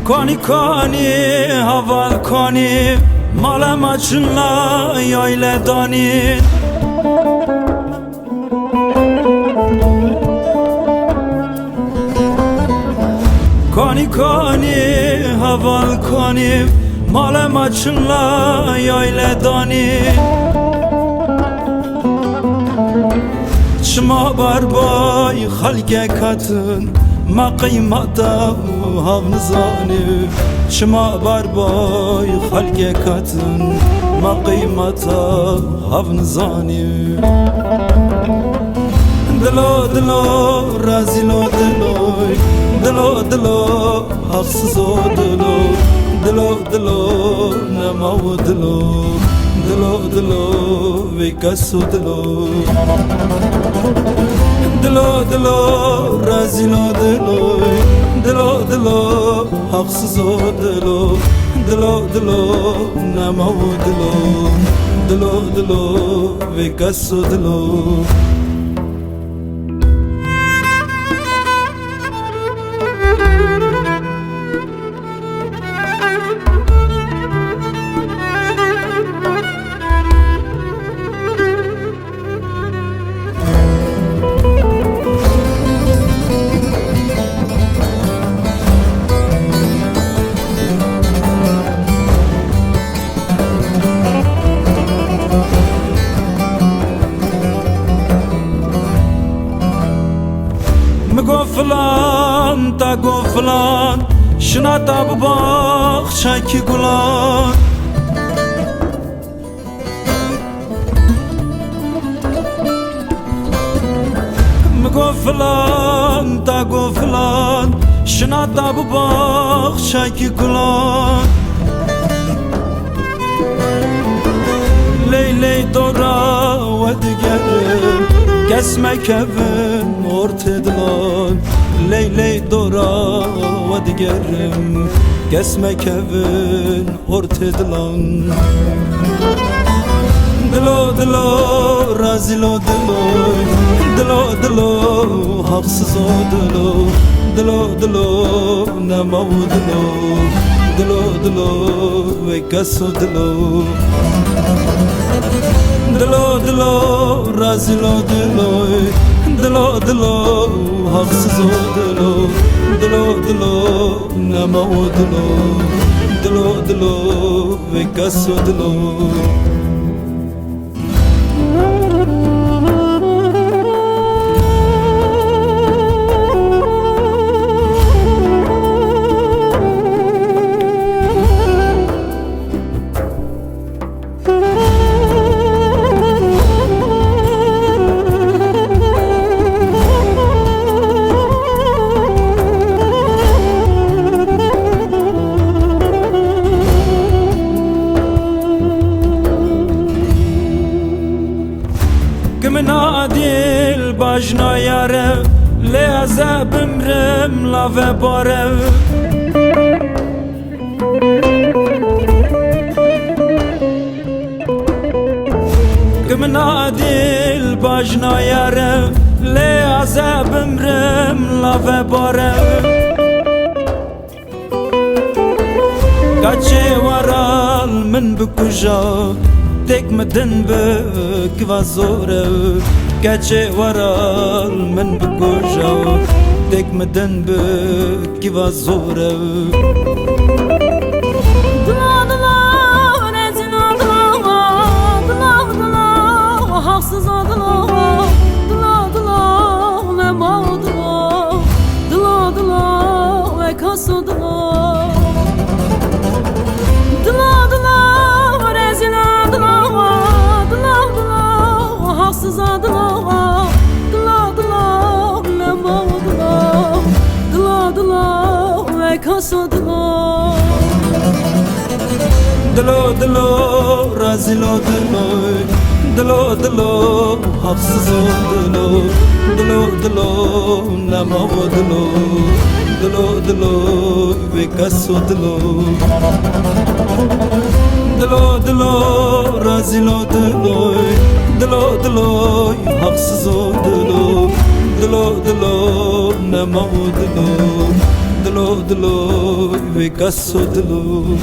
کانی کانی حوال کانی مالم اچنلا یایل دانی کانی کانی حوال کانی مالم اچنلا یایل دانی شما بر بای خلق کتن ما قیمتا هاو نزانی شما بر بای خلق کتن ما قیمتا هاو نزانی دلو دلو رازیلو دلوی دلو دلو حقسزو دلو دلو دلو نماو دلو دلو دلو ویکسو دلو دلو دلو رازیلو دلو دلو دلو حقسزو دلو دلو دلو نماو دلو دلو دلو ویکسو دلو فلان تا گو فلان شنا تا بباخ شاکی گلان مگو فلان تا گو فلان شنا تا بباخ شاکی گلان لیلی دورا و دیگرم kesmek evin ortadan Leyley dora ve digerim kesmek evin ortadan Dilo dilo razilo dilo Dilo dilo haksız o dilo Dilo dilo nemav dilo Dilo dilo ve kaso dilo دلو دلو رازیلو دلو دلو دلو حقسزو دلو دلو دلو نماو دلو دلو دلو ویکسو دلو منادیل باجنا یاره لیازه بمرم لاوه باره منادیل باجنا یاره لیازه بمرم لاوه باره گچه ورال من بکجا tek medin bek vazore Gece varal men bekuja tek medin bek vazore Dla dla rezina dla Dla dla haksız dla Dla dla nema dla Dla dla ve kaso dla Dla dla rezina haksız adla Dla dla nema dla Dla dla ve kaso dla Dilo dilo razilo dilo Dilo dilo haksız dilo Dilo dilo nema dilo Dilo dilo ve kaso dilo Dilo dilo razilo dilo Dilo dilo haksız o dilo Dilo dilo nema dilo Dilo دلو و کسو دلو